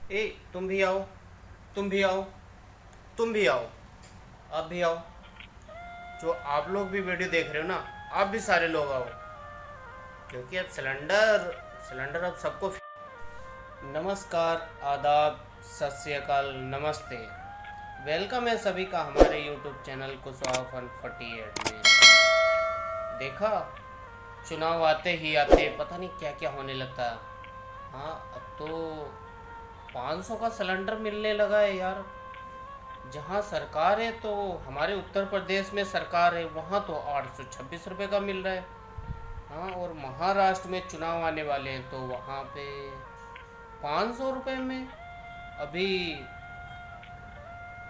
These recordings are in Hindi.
ए तुम भी आओ, तुम भी आओ, तुम भी आओ, आप भी आओ। जो आप लोग भी वीडियो देख रहे हो ना, आप भी सारे लोग आओ, क्योंकि अब सिलेंडर सिलेंडर अब सबको। नमस्कार, आदाब, सत श्री अकाल, नमस्ते। वेलकम है सभी का हमारे यूट्यूब चैनल कुशवाहा फन 48 में। देखा, चुनाव आते ही आते पता नहीं क्या क्या होने लगता है। हाँ, अब तो 500 का सिलेंडर मिलने लगा है यार। जहाँ सरकार है तो हमारे उत्तर प्रदेश में सरकार है, वहाँ तो 826 रुपये का मिल रहा है। हाँ, और महाराष्ट्र में चुनाव आने वाले हैं तो वहाँ पे 500 रुपये में। अभी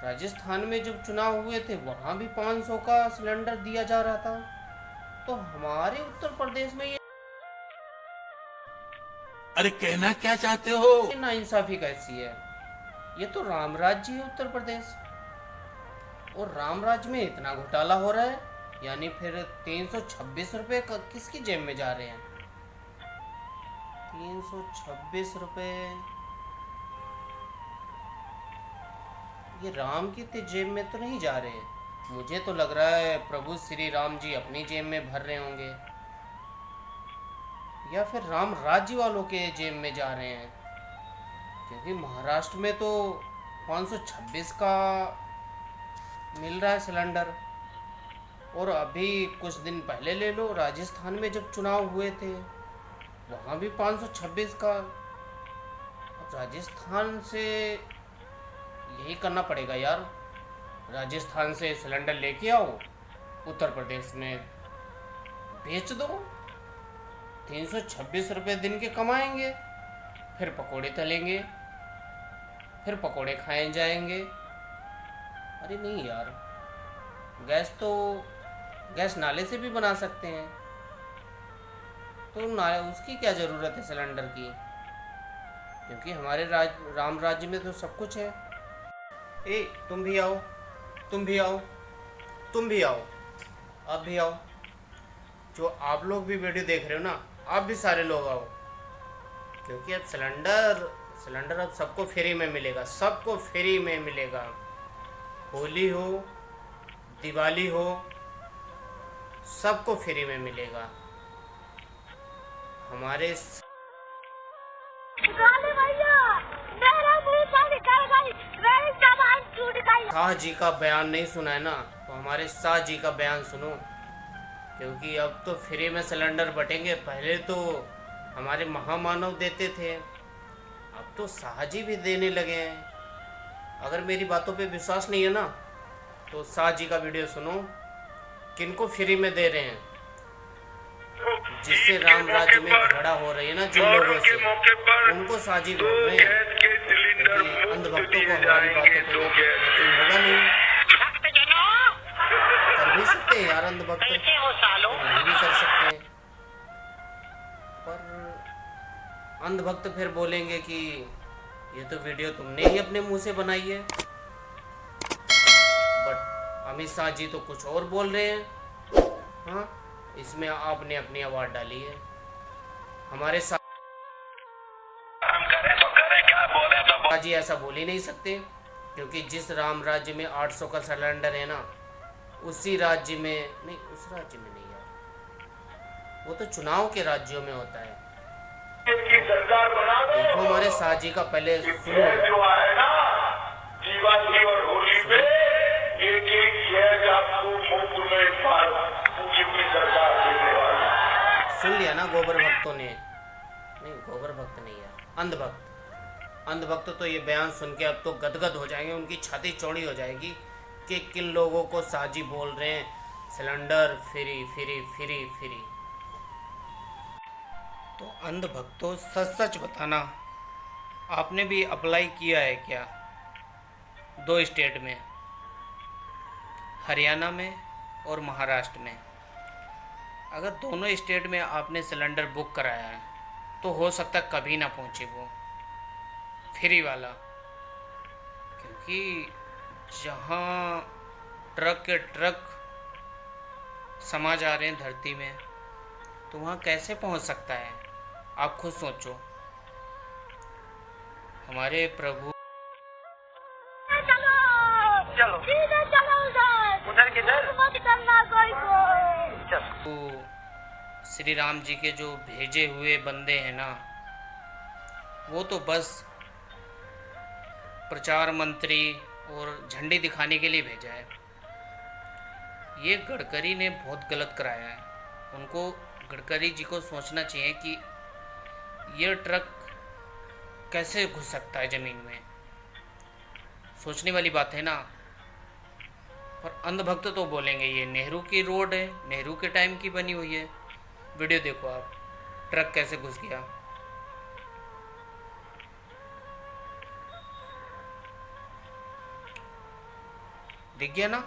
राजस्थान में जब चुनाव हुए थे वहाँ भी 500 का सिलेंडर दिया जा रहा था। तो हमारे उत्तर प्रदेश में ये अरे कहना क्या चाहते हो? नाइंसाफी कैसी है? ये तो राम राज्य है उत्तर प्रदेश, और राम राज्य में इतना घोटाला हो रहा है। यानी फिर 326 रुपये किसकी जेब में जा रहे हैं? 326 रुपये ये राम की जेब में तो नहीं जा रहे हैं। मुझे तो लग रहा है प्रभु श्री राम जी अपनी जेब में भर रहे होंगे, या फिर राम राज्य वालों के जेब में जा रहे हैं। क्योंकि महाराष्ट्र में तो 526 का मिल रहा है सिलेंडर, और अभी कुछ दिन पहले ले लो, राजस्थान में जब चुनाव हुए थे वहाँ भी 526 का। अब राजस्थान से यही करना पड़ेगा यार, राजस्थान से सिलेंडर लेके आओ, उत्तर प्रदेश में बेच दो। 326 रुपये दिन के कमाएंगे, फिर पकोड़े तलेंगे, फिर पकोड़े खाए जाएंगे। अरे नहीं यार, गैस नाले से भी बना सकते हैं, तो उसकी क्या ज़रूरत है सिलेंडर की? क्योंकि हमारे राम राज्य में तो सब कुछ है। ए तुम भी आओ, तुम भी आओ, तुम भी आओ, आप भी आओ। जो आप लोग भी वीडियो देख रहे हो ना, आप भी सारे लोग आओ, क्योंकि अब सिलेंडर अब सबको फ्री में मिलेगा, सबको फ्री में मिलेगा। होली हो, दिवाली हो, सबको फ्री में मिलेगा। हमारे शाह जी का बयान नहीं सुना है ना, तो हमारे शाह जी का बयान सुनो। क्योंकि अब तो फ्री में सिलेंडर बटेंगे। पहले तो हमारे महामानव देते थे, अब तो शाह जी भी देने लगे हैं। अगर मेरी बातों पे विश्वास नहीं है ना, तो शाह जी का वीडियो सुनो, किनको फ्री में दे रहे हैं। जिससे राम राज्य में झगड़ा हो रही है ना जिन लोगों से, उनको शाह जी बोल रहे हैं। क्योंकि अंधभक्तों को हमारी बातों पर यकीन होगा नहीं। कर भी सकते हैं यार अंधभक्त, नहीं भी कर सकते हैं, पर अंधभक्त फिर बोलेंगे कि ये तो वीडियो तुमने ही अपने मुंह से बनाई है। बट अमित शाह जी तो कुछ और बोल रहे हैं। हाँ, इसमें आपने अपनी आवाज़ डाली है। हमारे शाह जी ऐसा बोल ही नहीं सकते, क्योंकि जिस राम राज्य में 800 का सिलेंडर है ना, उसी राज्य में नहीं, उस राज्य में नहीं यार, वो तो चुनाव के राज्यों में होता है। देखो हमारे शाह जी का पहले सुनो। सुन लिया ना गोबर भक्तों ने? नहीं, गोबर भक्त नहीं यार, अंधभक्त। अंधभक्त तो ये बयान सुन के अब तो गदगद हो जाएंगे, उनकी छाती चौड़ी हो जाएगी कि किन लोगों को शाह जी बोल रहे हैं cylinder free free free free. तो अंधभक्तों, सच सच बताना, आपने भी अप्लाई किया है क्या? 2 स्टेट में, हरियाणा में और महाराष्ट्र में। अगर दोनों स्टेट में आपने सिलेंडर बुक कराया है तो हो सकता है कभी ना पहुंचे वो फ्री वाला। क्योंकि जहाँ ट्रक के ट्रक समा जा रहे हैं धरती में, तो वहाँ कैसे पहुँच सकता है? आप खुद सोचो। हमारे प्रभु चलो चलो सीधे चलो उधर उधर किधर मत करना कोई को चलो श्री राम जी के जो भेजे हुए बंदे हैं ना, वो तो बस प्रचार मंत्री और झंडी दिखाने के लिए भेजा है। ये गडकरी ने बहुत गलत कराया है। उनको, गडकरी जी को सोचना चाहिए कि ये ट्रक कैसे घुस सकता है ज़मीन में। सोचने वाली बात है ना। पर अंधभक्त तो बोलेंगे ये नेहरू की रोड है, नेहरू के टाइम की बनी हुई है। वीडियो देखो आप, ट्रक कैसे घुस गया। दिख गया ना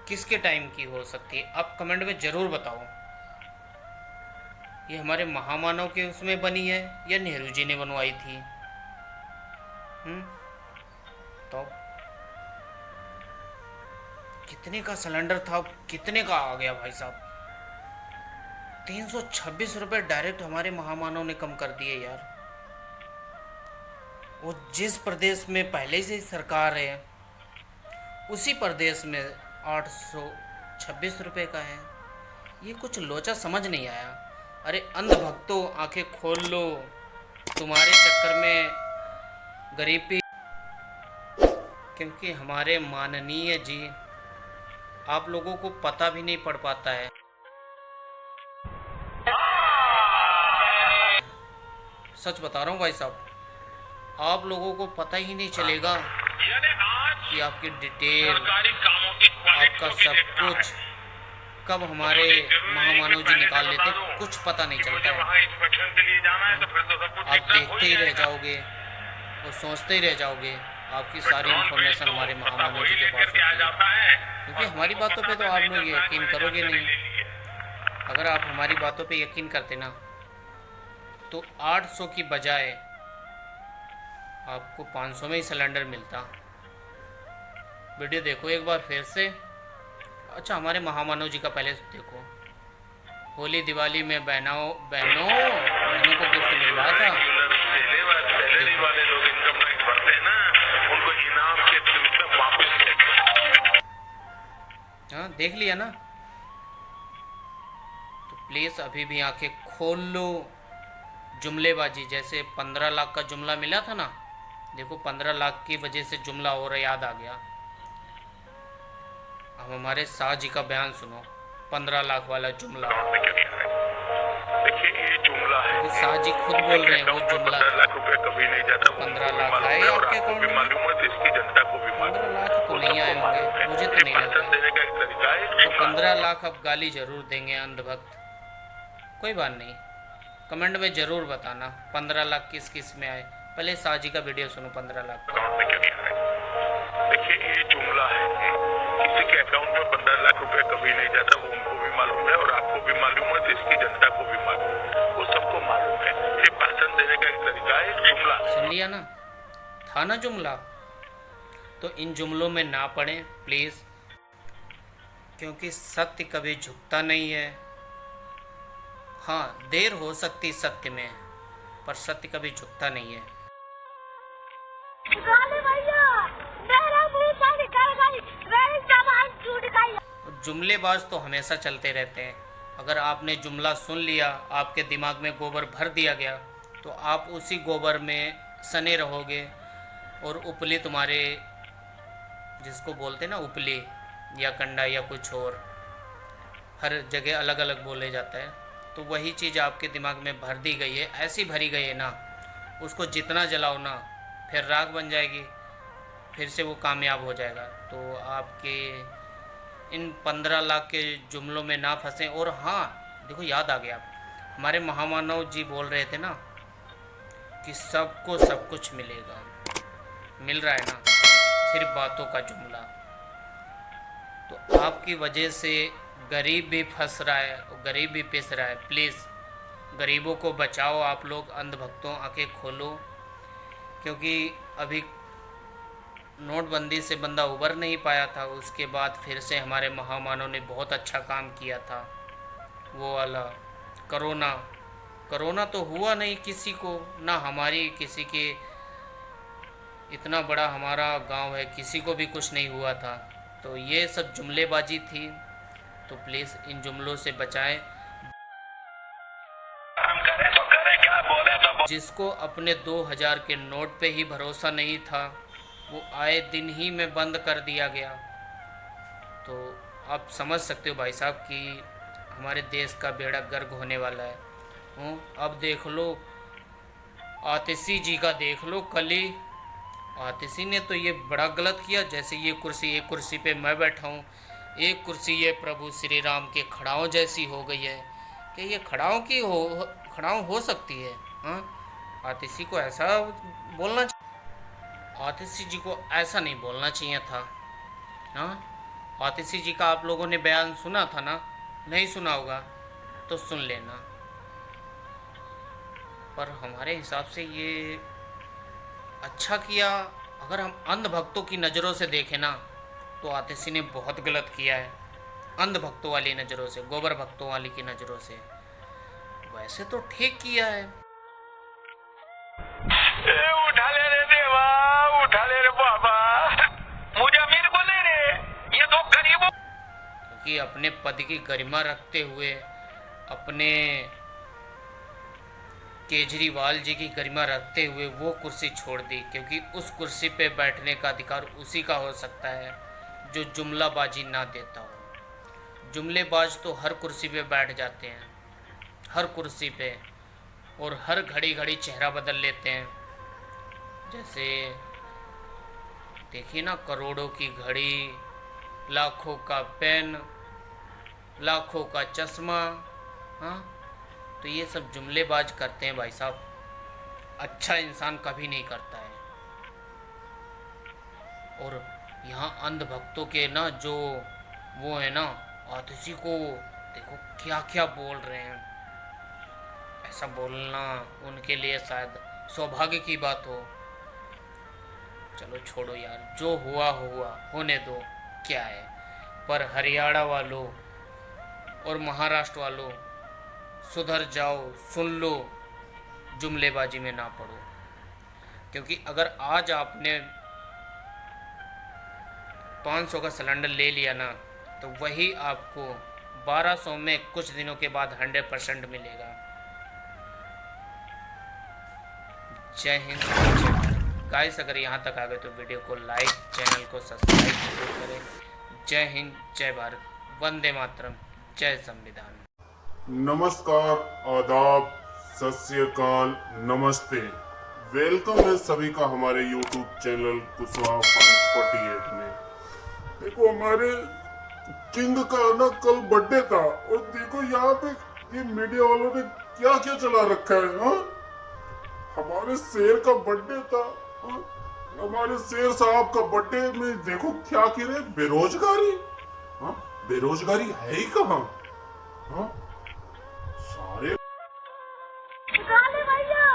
किसके टाइम की हो सकती है। आप कमेंट में ज़रूर बताओ, ये हमारे महामानव के उसमें बनी है या नेहरू जी ने बनवाई थी। तो कितने का सिलेंडर था, कितने का आ गया भाई साहब। 326 रुपये डायरेक्ट हमारे महामानव ने कम कर दिए यार। वो जिस प्रदेश में पहले से सरकार है, उसी प्रदेश में 826 रुपये का है। ये कुछ लोचा समझ नहीं आया। अरे अंधभक्तों, आंखें खोल लो। तुम्हारे चक्कर में गरीबी, क्योंकि हमारे माननीय जी, आप लोगों को पता भी नहीं पड़ पाता है। सच बता रहा हूँ भाई साहब, आप लोगों को पता ही नहीं चलेगा कि आपकी डिटेल, आपका सब कुछ कब हमारे महामानव जी निकाल लेते, कुछ पता नहीं चलता है। आप देखते ही रह जाओगे और सोचते ही रह जाओगे। आपकी सारी इन्फॉर्मेशन हमारे महामानव जी के पास होती है, क्योंकि हमारी बातों पे तो आप लोग यकीन करोगे नहीं। अगर आप हमारी बातों पे यकीन करते ना, तो 800 की बजाय आपको 500 में ही सिलेंडर मिलता। वीडियो देखो एक बार फिर से। अच्छा, हमारे महामानव जी का पहले देखो। होली दिवाली में बहनों को गिफ्ट मिल रहा था। हाँ, देख लिया ना। तो प्लीज़ अभी भी आंखें खोल लो। जुमलेबाजी, जैसे 15 लाख का जुमला मिला था ना, देखो 15 लाख की वजह से जुमला और याद आ गया। अब हमारे शाह जी का बयान सुनो, 15 लाख वाला जुमला। देखिए ये जुमला है, तो शाह जी खुद बोल रहे हैं वो जुमला 15 लाख रुपए कभी नहीं जाता। 15 लाख आए आपके अकाउंट में? मालूम है, देश की जनता को भी 15 लाख तो नहीं आए होंगे, मुझे तो नहीं लग रहा। देने का एक तरीका है। तो 15 लाख अब गाली जरूर देंगे अंधभक्त। कोई बात नहीं, कमेंट में ज़रूर बताना 15 लाख किस किस में आए। पहले शाह जी का वीडियो सुनो 15 लाख का। अकाउंट में क्या क्या है। देखिए ये जुमला है, किसी के अकाउंट में 15 लाख रुपए कभी नहीं जाता, वो उनको भी मालूम है और आपको भी मालूम है, देश की जनता को भी मालूम है, वो सबको मालूम है। ये भाषण देने का एक तरीका है, जुमला। सुन लिया ना, था ना जुमला। तो इन जुमलों में ना पड़ें प्लीज़, क्योंकि सत्य कभी झुकता नहीं है। हाँ, देर हो सकती सत्य में, पर सत्य कभी झुकता नहीं है। गाली भैया मेरा मुंह से निकल गई, मेरी जबान छूट गई। जुमलेबाज तो हमेशा चलते रहते हैं। अगर आपने जुमला सुन लिया, आपके दिमाग में गोबर भर दिया गया, तो आप उसी गोबर में सने रहोगे और उपली तुम्हारे, जिसको बोलते हैं ना उपली या कंडा या कुछ और, हर जगह अलग अलग बोले जाता है, तो वही चीज़ आपके दिमाग में भर दी गई है। ऐसी भरी गई है ना, उसको जितना जलाओ ना, फिर राख बन जाएगी, फिर से वो कामयाब हो जाएगा। तो आपके इन 15 लाख के जुमलों में ना फंसें। और हाँ देखो, याद आ गया, हमारे महामानव जी बोल रहे थे ना कि सबको सब कुछ मिलेगा। मिल रहा है ना, सिर्फ बातों का जुमला। तो आपकी वजह से गरीब भी फंस रहा है और गरीब भी पिस रहा है। प्लीज़ गरीबों को बचाओ आप लोग, अंधभक्तों आंखें खोलो, क्योंकि अभी नोटबंदी से बंदा उबर नहीं पाया था। उसके बाद फिर से हमारे महामानव ने बहुत अच्छा काम किया था, वो वाला कोरोना कोरोना तो हुआ नहीं किसी को, ना हमारी किसी के, इतना बड़ा हमारा गांव है, किसी को भी कुछ नहीं हुआ था। तो ये सब जुमलेबाजी थी, तो प्लीज़ इन जुमलों से बचाएं। हम करें तो करें क्या, बोले तो जिसको अपने 2000 के नोट पे ही भरोसा नहीं था, वो आए दिन ही में बंद कर दिया गया। तो आप समझ सकते हो भाई साहब कि हमारे देश का बेड़ा गर्क होने वाला है। अब देख लो आतिशी जी का, देख लो कल ही आतिशी ने तो ये बड़ा गलत किया। जैसे ये कुर्सी, एक कुर्सी पे मैं बैठा हूँ, एक कुर्सी ये प्रभु श्री राम के खड़ाओं जैसी हो गई है कि ये खड़ाओं हो सकती है। हाँ, आतिशी को ऐसा बोलना आतिशी जी को ऐसा नहीं बोलना चाहिए था। हाँ, आतिशी जी का आप लोगों ने बयान सुना था ना? नहीं सुना होगा तो सुन लेना। पर हमारे हिसाब से ये अच्छा किया। अगर हम अंधभक्तों की नज़रों से देखें ना, तो आतिशी ने बहुत गलत किया है। अंधभक्तों वाली नज़रों से, गोबर भक्तों वाली की नज़रों से वैसे तो ठीक किया है। उठा ले रे देवा, उठा ले रे बाबा, मुझे अमीर बोले रे, ये तो गरीबों। क्योंकि अपने पद की गरिमा रखते हुए, अपने केजरीवाल जी की गरिमा रखते हुए वो कुर्सी छोड़ दी, क्योंकि उस कुर्सी पे बैठने का अधिकार उसी का हो सकता है जो जुमलाबाजी ना देता हो। जुमलेबाज तो हर कुर्सी पे बैठ जाते हैं, हर कुर्सी पे, और हर घड़ी घड़ी चेहरा बदल लेते हैं। जैसे देखिए ना, करोड़ों की घड़ी, लाखों का पेन, लाखों का चश्मा। हाँ, तो ये सब जुमलेबाज करते हैं भाई साहब। अच्छा इंसान कभी नहीं करता है। और यहाँ अंधभक्तों के ना जो वो है ना, आतिशी को देखो क्या क्या बोल रहे हैं। ऐसा बोलना उनके लिए शायद सौभाग्य की बात हो। चलो छोड़ो यार, जो हुआ हुआ, होने दो, क्या है। पर हरियाणा वालों और महाराष्ट्र वालों, सुधर जाओ, सुन लो, जुमलेबाजी में ना पड़ो। क्योंकि अगर आज आपने 500 का सिलेंडर ले लिया ना, तो वही आपको 1200 में कुछ दिनों के बाद 100% मिलेगा। जय हिंद, जय भारत। गाइस, अगर यहाँ तक आ गए तो वीडियो को लाइक, चैनल को सब्सक्राइब जरूर करें। जय हिंद, जय भारत, वंदे मातरम, जय संविधान। नमस्कार, आदाब, सत श्री अकाल, नमस्ते। वेलकम है सभी का हमारे YouTube चैनल कुशवाहा 548 में। देखो, हमारे किंग का ना कल बर्थडे था, और देखो यहाँ पे ये मीडिया वालों ने क्या क्या चला रखा है। हाँ, हमारे शेर का बर्थडे था। हाँ? हमारे शेर साहब का बर्थडे में देखो क्या कह रहे, बेरोजगारी। हाँ, बेरोजगारी है ही कहाँ। हाँ, सारे काले भैया,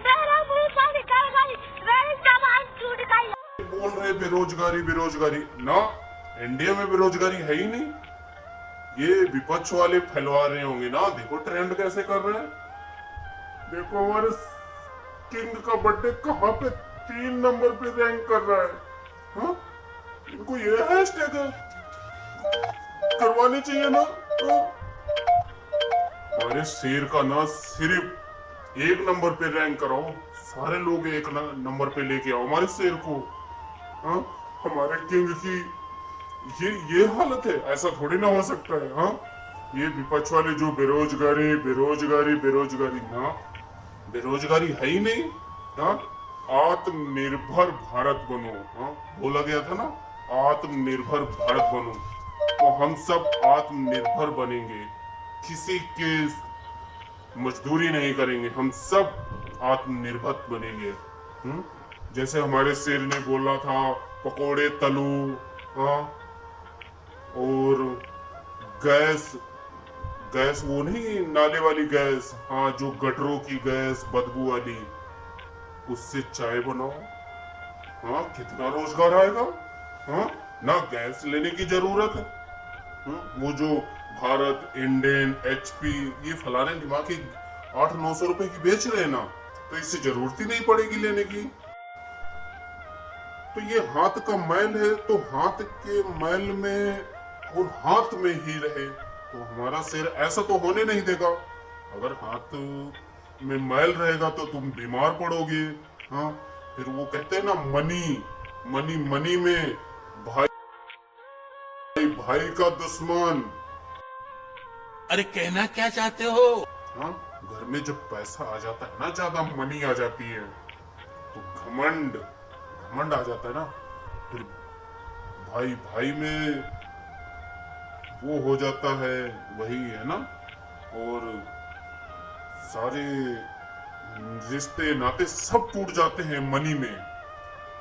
मेरा मुंह से निकल गई, मेरी जबान टूट गई। बोल रहे बेरोजगारी बेरोजगारी ना, इंडिया में बेरोजगारी है ही नहीं। ये विपक्ष वाले फैलवा रहे होंगे ना। देखो ट्रेंड कैसे कर रहे हैं। देखो हमारे किंग का बर्थडे कहाँ पे 3 नंबर पे रैंक कर रहा है। हाँ? इनको ये हैशटैग करवाने चाहिए ना। हाँ? हमारे शेर का ना सिर्फ 1 नंबर पे रैंक कराओ, सारे लोग 1 नंबर पे लेके आओ हमारे शेर को। हाँ? हमारे किंग की ये हालत है, ऐसा थोड़ी ना हो सकता है। हाँ, ये विपक्ष वाले जो बेरोजगारी बेरोजगारी बेरोजगारी ना, बेरोजगारी है ही नहीं। हाँ, आत्मनिर्भर भारत बनो। हाँ, बोला गया था ना, आत्मनिर्भर भारत बनो। तो हम सब आत्मनिर्भर बनेंगे, किसी के मजदूरी नहीं करेंगे, हम सब आत्मनिर्भर बनेंगे। जैसे हमारे शेर ने बोला था, पकोड़े तलो। हाँ, और गैस वो नहीं, नाले वाली गैस, हाँ, जो गटरों की गैस, बदबू वाली, उससे चाय बनाओ। हाँ, कितना रोजगार आएगा। हाँ, ना गैस लेने की जरूरत है। वो जो भारत, इंडेन, HP ये फलाने दिमाग की 800-900 रुपए की बेच रहे हैं ना, तो इससे जरूरत ही नहीं पड़ेगी लेने की। तो ये हाथ का मैल है, तो हाथ के मैल में और हाथ में ही रहे, तो हमारा सिर ऐसा तो होने नहीं देगा। अगर हाथ में मैल रहेगा तो तुम बीमार पड़ोगे। हाँ, फिर वो कहते हैं ना, मनी मनी मनी में भाई भाई का दुश्मन। अरे कहना क्या चाहते हो? हाँ, घर में जब पैसा आ जाता है ना, ज्यादा मनी आ जाती है, तो घमंड घमंड आ जाता है ना, फिर भाई भाई में वो हो जाता है, वही है ना। और सारे रिश्ते नाते सब टूट जाते हैं मनी में।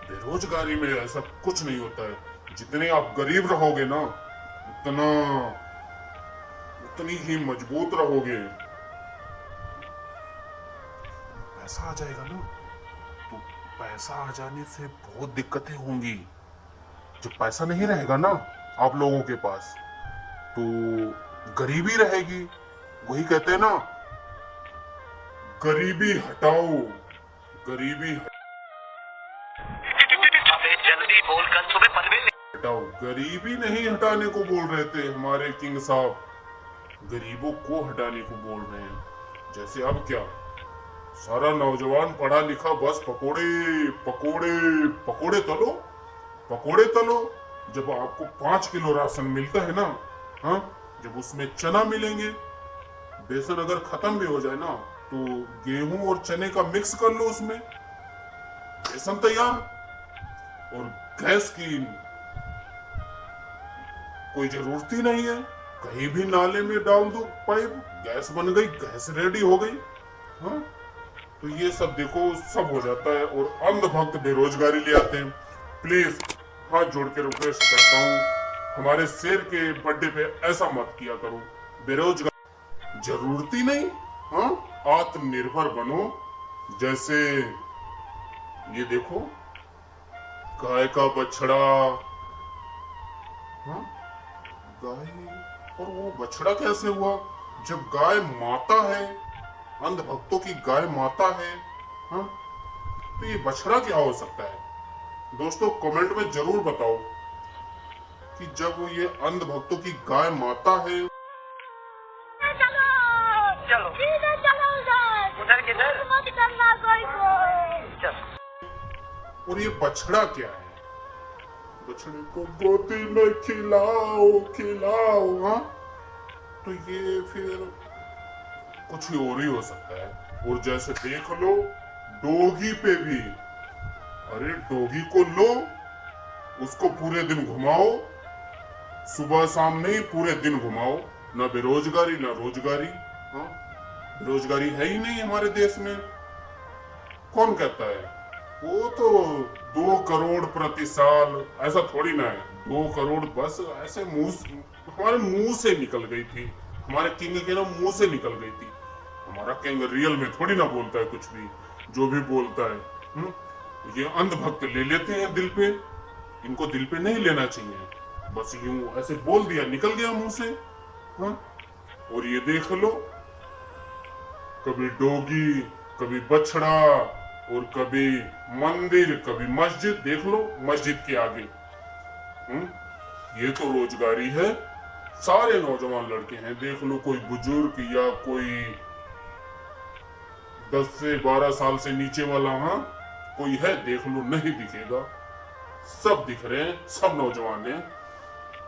बेरोजगारी में ऐसा कुछ नहीं होता है। जितने आप गरीब रहोगे ना, उतनी ही मजबूत रहोगे। पैसा आ जाएगा ना, तो पैसा आ जाने से बहुत दिक्कतें होंगी। जब पैसा नहीं रहेगा ना आप लोगों के पास, तो गरीबी रहेगी। वही कहते हैं ना, गरीबी हटाओ, गरीबी जल्दी बोलकर सुबह पनवेल हटाओ। गरीबी नहीं हटाने को बोल रहे थे हमारे किंग साहब, गरीबों को हटाने को बोल रहे हैं। जैसे अब क्या, सारा नौजवान पढ़ा लिखा बस पकोड़े पकोड़े पकोड़े तलो, पकोड़े तलो। जब आपको 5 किलो राशन मिलता है ना, हाँ, जब उसमें चना मिलेंगे, बेसन अगर खत्म भी हो जाए ना, तो गेहूं और चने का मिक्स कर लो, उसमें बेसन तैयार। और गैस की कोई जरूरत ही नहीं है, कहीं भी नाले में डाल दो पाइप, गैस बन गई, गैस रेडी हो गई। हाँ, तो ये सब देखो, सब हो जाता है। और अंधभक्त बेरोजगारी ले आते हैं। प्लीज हाथ जोड़ के रिक्वेस्ट करता हूँ, हमारे शेर के बर्थडे पे ऐसा मत किया करो। बेरोजगार जरूरत ही नहीं। हाँ, आत्मनिर्भर बनो। जैसे ये देखो, गाय का बछड़ा, हाँ, गाय, और वो बछड़ा कैसे हुआ? जब गाय माता है, अंधभक्तों की गाय माता है, हाँ, तो ये बछड़ा क्या हो सकता है? दोस्तों कमेंट में जरूर बताओ कि जब ये अंधभक्तों की गाय माता है, चलो चलो सीधे चलो उधर किधर? मत करना कोई को। चलो। और ये बछड़ा क्या है? बछड़े को गोदी में खिलाओ खिलाओ, हाँ, तो ये फिर कुछ ही और ही हो सकता है। और जैसे देख लो डोगी पे भी, अरे डोगी को लो, उसको पूरे दिन घुमाओ, सुबह शाम नहीं पूरे दिन घुमाओ, ना बेरोजगारी ना रोजगारी। हाँ, बेरोजगारी है ही नहीं हमारे देश में। कौन कहता है? वो तो 2 करोड़ प्रति साल, ऐसा थोड़ी ना है। 2 करोड़ बस ऐसे हमारे मुंह से निकल गई थी, हमारे किंग के ना मुंह से निकल गई थी। हमारा किंग रियल में थोड़ी ना बोलता है कुछ भी, जो भी बोलता है। ये अंधभक्त ले लेते हैं दिल पे, इनको दिल पे नहीं लेना चाहिए। बस यूं ऐसे बोल दिया, निकल गया मुंह से। हाँ, और ये देख लो, कभी डोगी, कभी बछड़ा, और कभी मंदिर, कभी मस्जिद। देख लो मस्जिद के आगे। ये तो रोजगारी है। सारे नौजवान लड़के हैं, देख लो, कोई बुजुर्ग या कोई 10 से 12 साल से नीचे वाला, हाँ, कोई है? देख लो, नहीं दिखेगा। सब दिख रहे हैं, सब नौजवान हैं।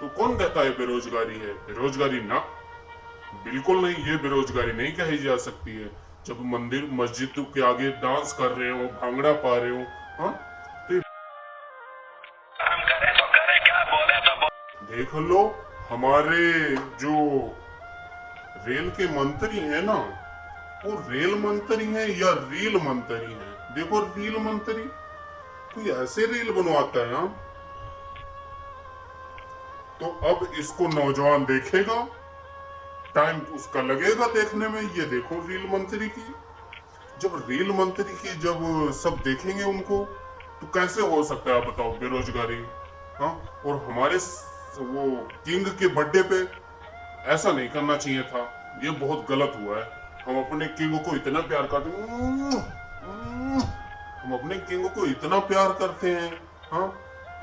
तो कौन कहता है बेरोजगारी है? बेरोजगारी ना, बिल्कुल नहीं, ये बेरोजगारी नहीं कही जा सकती है। जब मंदिर मस्जिद के आगे डांस कर रहे हो, भांगड़ा पा रहे हो, हाँ, तो हम करें तो करें, क्या बोले तो देख लो, हमारे जो रेल के मंत्री हैं ना, वो रेल मंत्री हैं या रील मंत्री हैं? देखो, रील मंत्री कोई ऐसे रील बनवाता है। हाँ, तो अब इसको नौजवान देखेगा, टाइम उसका लगेगा देखने में। ये देखो रील मंत्री की, जब रील मंत्री की जब सब देखेंगे उनको, तो कैसे हो सकता है आप बताओ बेरोजगारी? हाँ, और हमारे वो किंग के बर्थडे पे ऐसा नहीं करना चाहिए था। ये बहुत गलत हुआ है। हम अपने किंग को इतना प्यार करते हैं, हम अपने किंग को इतना प्यार करते हैं। हाँ,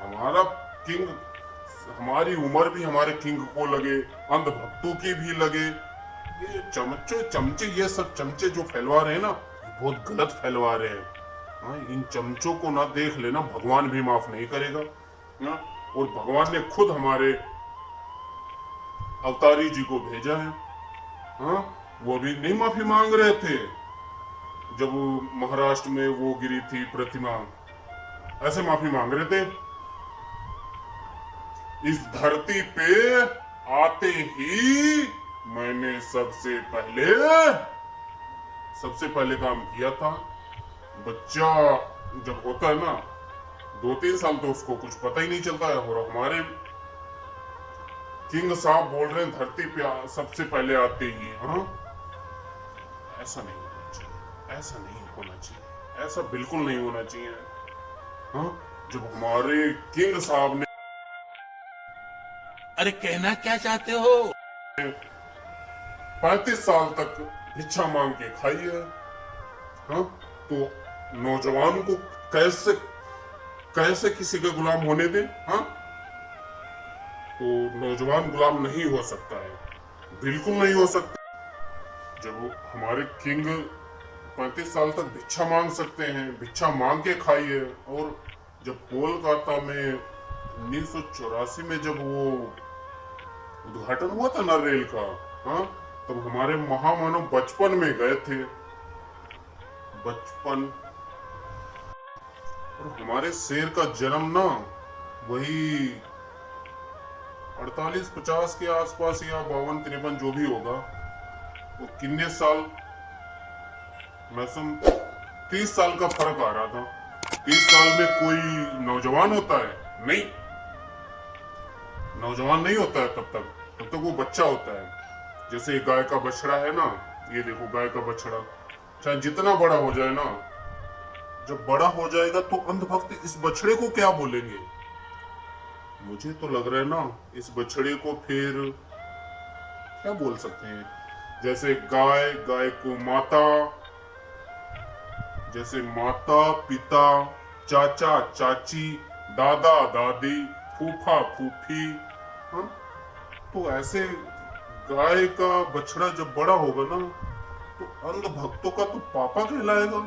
हमारा किंग, हमारी उम्र भी हमारे किंग को लगे, अंधभक्तों की भी लगे। ये चमचे ये सब चमचे जो फैलवा रहे हैं ना, ये बहुत गलत फैलवा रहे हैं। हाँ, इन चमचों को ना देख लेना, भगवान भी माफ नहीं करेगा। हाँ, और भगवान ने खुद हमारे अवतारी जी को भेजा है। हाँ, वो भी नहीं माफी मांग रहे थे जब महाराष्ट्र में वो गिरी थी प्रतिमा, ऐसे माफी मांग रहे थे। इस धरती पे आते ही मैंने सबसे पहले काम किया था। बच्चा जब होता है ना 2-3 साल, तो उसको कुछ पता ही नहीं चलता है। और हमारे किंग साहब बोल रहे हैं धरती पे सबसे पहले आते ही। हाँ, ऐसा नहीं होना चाहिए, ऐसा नहीं होना चाहिए, ऐसा बिल्कुल नहीं होना चाहिए। हाँ, जब हमारे किंग साहब ने अरे कहना क्या चाहते हो? 35 साल तक भिक्षा मांग के खाई है। हाँ, तो नौजवान को कैसे किसी के गुलाम होने दें? हाँ, तो नौजवान गुलाम नहीं हो सकता है, बिल्कुल नहीं हो सकता। जब हमारे किंग 35 साल तक भिक्षा मांग सकते हैं, भिक्षा मांग के खाई है। और जब कोलकाता में 1984 में जब वो उद्घाटन हुआ था ना रेल का, हाँ, तब हमारे महामानव बचपन में गए थे, बचपन। और हमारे शेर का जन्म ना वही 48-50 के आसपास या 52-53 जो भी होगा, वो कितने साल, मैं 30 साल का फर्क आ रहा था। 30 साल में कोई नौजवान होता है? नहीं, नौजवान नहीं होता है तब तक वो बच्चा होता है। जैसे गाय का बछड़ा है ना, ये देखो गाय का बछड़ा, चाहे जितना बड़ा हो जाए ना, जब बड़ा हो जाएगा तो अंधभक्त इस बछड़े को क्या बोलेंगे? मुझे तो लग रहा है ना, इस बछड़े को फिर क्या बोल सकते हैं? जैसे गाय को माता, जैसे माता पिता, चाचा चाची, दादा दादी, फूफा फूफी। हाँ, तो ऐसे गाय का बछड़ा जब बड़ा होगा ना, तो अंधभक्तों का तो पापा कहलाएगा,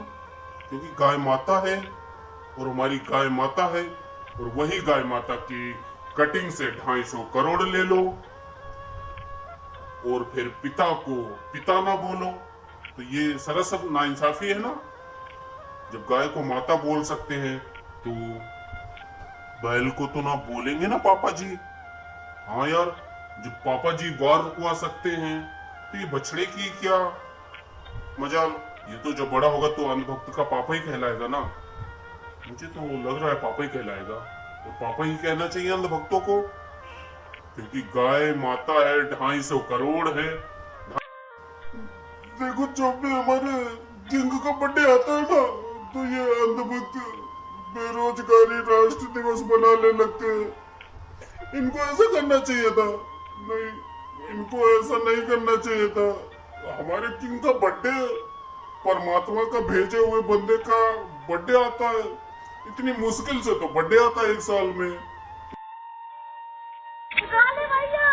क्योंकि गाय माता है और हमारी गाय माता है। और वही गाय माता की कटिंग से 250 करोड़ ले लो और फिर पिता को पिता ना बोलो, तो ये सरासर नाइंसाफी है ना। जब गाय को माता बोल सकते हैं तो बैल को तो ना बोलेंगे ना पापा जी। हाँ यार, जब पापा जी वार रुकवा सकते हैं तो ये बछड़े की क्या मजाल। ये तो जब बड़ा होगा तो अंधभक्त का पापा ही कहलाएगा ना। मुझे तो लग रहा है पापा ही कहलाएगा, और पापा ही कहना चाहिए अंधभक्तों को, क्योंकि गाय माता है, 250 करोड़ है। देखो, जब भी हमारे किंग का बर्थडे आता है ना, तो ये अंधभक्त बेरोजगारी राष्ट्र दिवस मनाने लगते हैं। इनको ऐसा करना चाहिए था, नहीं, इनको ऐसा नहीं करना चाहिए था। हमारे किंग का बर्थडे, परमात्मा का भेजे हुए बंदे का बर्थडे आता है, इतनी मुश्किल से तो बर्थडे आता है 1 साल में। काले भैया,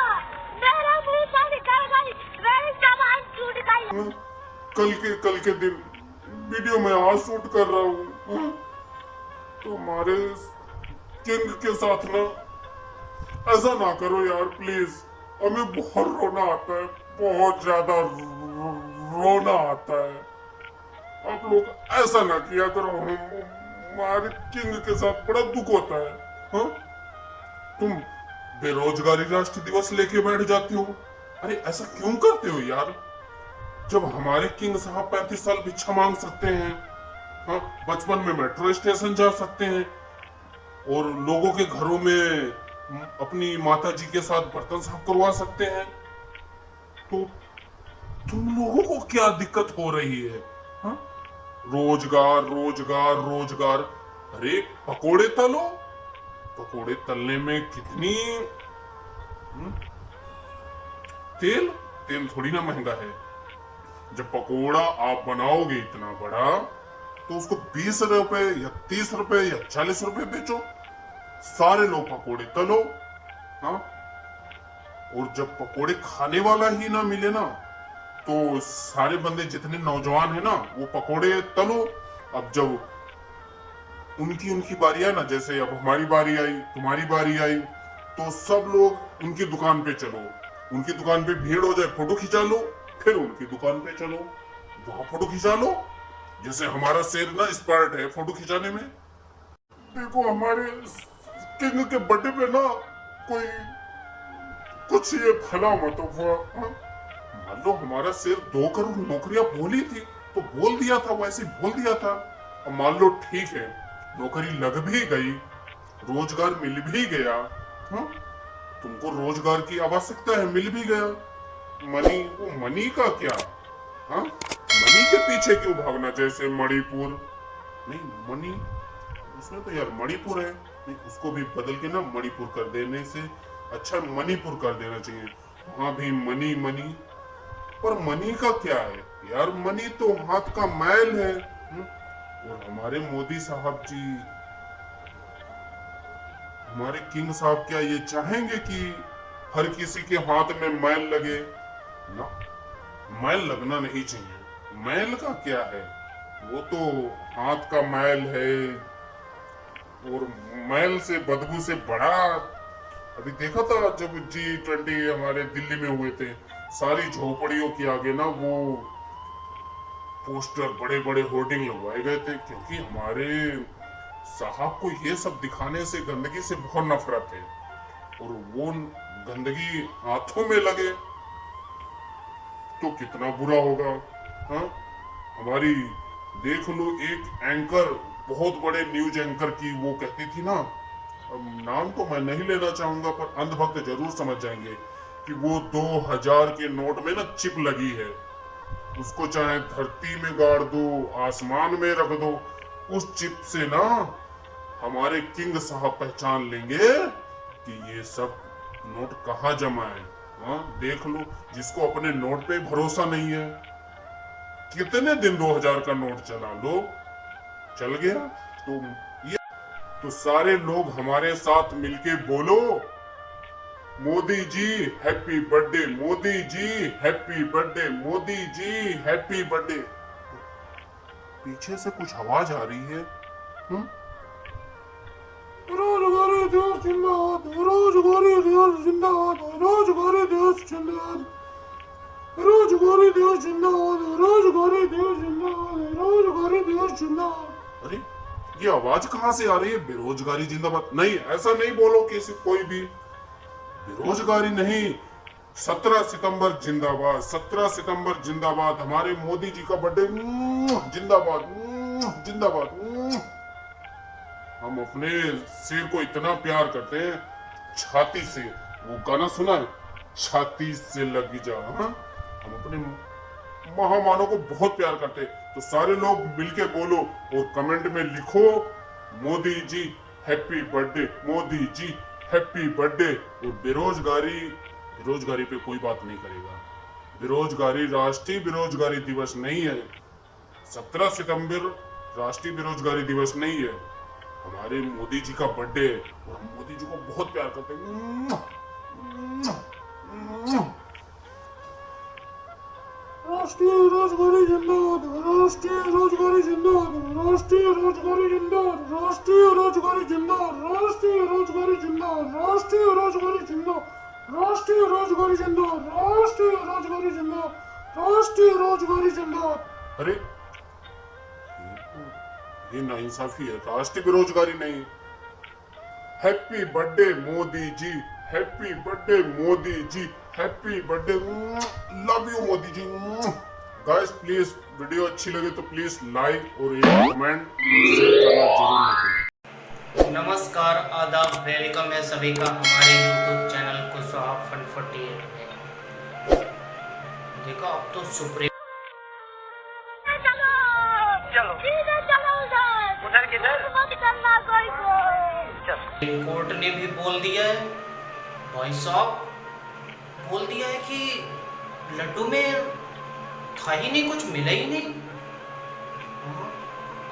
मेरा भूसा निकल गई, मेरी जबान टूट गई। कल के दिन वीडियो में आज शूट कर रहा हूँ, तो हमारे किंग के साथ ना ऐसा ना करो यार प्लीज। हमें बहुत रोना आता है, बहुत ज्यादा रोना आता है। आप लोग ऐसा ना किया करो, हमारे किंग के साथ बड़ा दुख होता है। हाँ, तुम बेरोजगारी राष्ट्र दिवस लेके बैठ जाती हो। अरे ऐसा क्यों करते हो यार? जब हमारे किंग साहब 35 साल भिक्षा मांग सकते हैं, हाँ, बचपन में मेट्रो स्टेशन जा सकते हैं और लोगों के घरों में अपनी माता जी के साथ बर्तन साफ करवा सकते हैं, तो तुम लोगों को क्या दिक्कत हो रही है? हाँ? रोजगार रोजगार रोजगार। अरे पकोड़े तलो, पकोड़े तलने में कितनी तेल थोड़ी ना महंगा है। जब पकोड़ा आप बनाओगे इतना बड़ा तो उसको 20 रुपए या 30 रुपए या 40 रुपए बेचो, सारे लोग पकोड़े तलो। हाँ, और जब पकोड़े खाने वाला ही ना मिले ना तो सारे बंदे जितने नौजवान है ना वो पकोड़े तलो। अब जब उनकी उनकी बारी आई ना, जैसे अब हमारी बारी आई, तुम्हारी बारी आई, तो सब लोग उनकी दुकान पे चलो, उनकी दुकान पे भीड़ हो जाए, फोटो खिंचा लो, फिर उनकी दुकान पे चलो, वहां फोटो खिंचा लो। जैसे हमारा शेर ना एक्सपर्ट है फोटो खिंचाने में। देखो हमारे किंग के बर्थडे पे ना कोई कुछ ये भला मत हुआ। मान लो हमारा शेर 2 करोड़ नौकरियां बोली थी तो बोल दिया था, वैसे बोल दिया था। अब मान लो ठीक है, नौकरी लग भी गई, रोजगार मिल भी गया। हाँ, तुमको रोजगार की आवश्यकता है, मिल भी गया। मनी, वो मनी का क्या? हाँ, मनी के पीछे क्यों भागना? जैसे मणिपुर नहीं, मनी उसमें तो यार मणिपुर है, नहीं उसको भी बदल के ना मणिपुर कर देने से अच्छा मणिपुर कर देना चाहिए। वहां भी मनी मनी, पर मनी का क्या है यार? मनी तो हाथ का मैल है। और हमारे मोदी साहब जी, हमारे किंग साहब क्या ये चाहेंगे कि हर किसी के हाथ में मैल लगे? ना, मैल लगना नहीं चाहिए। मैल का क्या है, वो तो हाथ का मैल है। और मैल से, बदबू से बड़ा, अभी देखा था जब G20 हमारे दिल्ली में हुए थे, सारी झोपड़ियों के आगे ना वो पोस्टर, बड़े बड़े होर्डिंग लगवाए गए थे, क्योंकि हमारे साहब को ये सब दिखाने से, गंदगी से बहुत नफरत है। और वो गंदगी हाथों में लगे तो कितना बुरा होगा। हाँ, हमारी देख लो एक एंकर, बहुत बड़े न्यूज एंकर की, वो कहती थी ना, अब नाम तो मैं नहीं लेना चाहूंगा पर अंधभक्त जरूर समझ जाएंगे कि वो 2000 के नोट में ना चिप लगी है, उसको चाहे धरती में गाड़ दो, आसमान में रख दो, उस चिप से ना हमारे किंग साहब पहचान लेंगे कि ये सब नोट कहाँ जमा है। हाँ, देख लो, जिसको अपने नोट पे भरोसा नहीं है, कितने दिन 2000 का नोट चला लो, चल गया तो ये, तो सारे लोग हमारे साथ मिलके बोलो, Modi ji happy birthday, Modi ji happy birthday, Modi ji happy birthday. पीछे से कुछ आवाज आ रही है। रोजगारी देश जिंदाबाद, रोजगारी देश जिंदाबाद, रोजगारी देश जिंदाबाद, रोजगारी देश जिंदाबाद, रोजगारी देश जिंदाबाद, रोजगारी देश जिंदाबाद। अरे ये आवाज कहाँ से आ रही है? बेरोजगारी जिंदाबाद नहीं, ऐसा नहीं बोलो किसी, कोई भी बेरोजगारी नहीं। 17 सितंबर जिंदाबाद, 17 सितंबर जिंदाबाद, हमारे मोदी जी का बर्थडे जिंदाबाद, जिंदाबाद। हम अपने शेर को इतना प्यार करते हैं, छाती से, वो गाना सुना है, छाती से लग जा। हाँ, हम अपने महामानव को बहुत प्यार करते हैं। तो सारे लोग मिलके बोलो और कमेंट में लिखो, Modi ji happy birthday, Modi ji happy birthday. और बेरोजगारी पे कोई बात नहीं करेगा। बेरोजगारी राष्ट्रीय बेरोजगारी दिवस नहीं है, 17 सितंबर राष्ट्रीय बेरोजगारी दिवस नहीं है, हमारे मोदी जी का बर्थडे है और हम मोदी जी को बहुत प्यार करते हैं। राष्ट्रीय रोजगारी जिंदाबाद, राष्ट्रीय रोजगारी जिंदाबाद, राष्ट्रीय रोजगारी जिंदाबाद, राष्ट्रीय रोजगारी जिंदाबाद, राष्ट्रीय रोजगारी जिंदाबाद, राष्ट्रीय रोजगारी जिंदाबाद, राष्ट्रीय रोजगारी जिंदाबाद, राष्ट्रीय रोजगारी जिंदाबाद, राष्ट्रीय रोजगारी जिंदाबाद। अरे ये नाइंसाफी है, राष्ट्रीय बेरोजगारी नहीं। Happy birthday Modi ji, happy birthday Modi ji, happy birthday, love you Modi ji. Guys please video अच्छी लगे तो प्लीज लाइक और एक कमेंट शेयर करना जरूर ना भूलें। नमस्कार, आदाब, वेलकम है सभी का हमारे YouTube चैनल कुशवाहा फन 48 में। देखो अब तो सुप्रीम चलो सीधे चलो उधर किधर मत करना कोई को। कोर्ट ने भी बोल दिया है, भाई साहब बोल दिया है कि लड्डू में था ही नहीं, कुछ मिला ही नहीं। हाँ,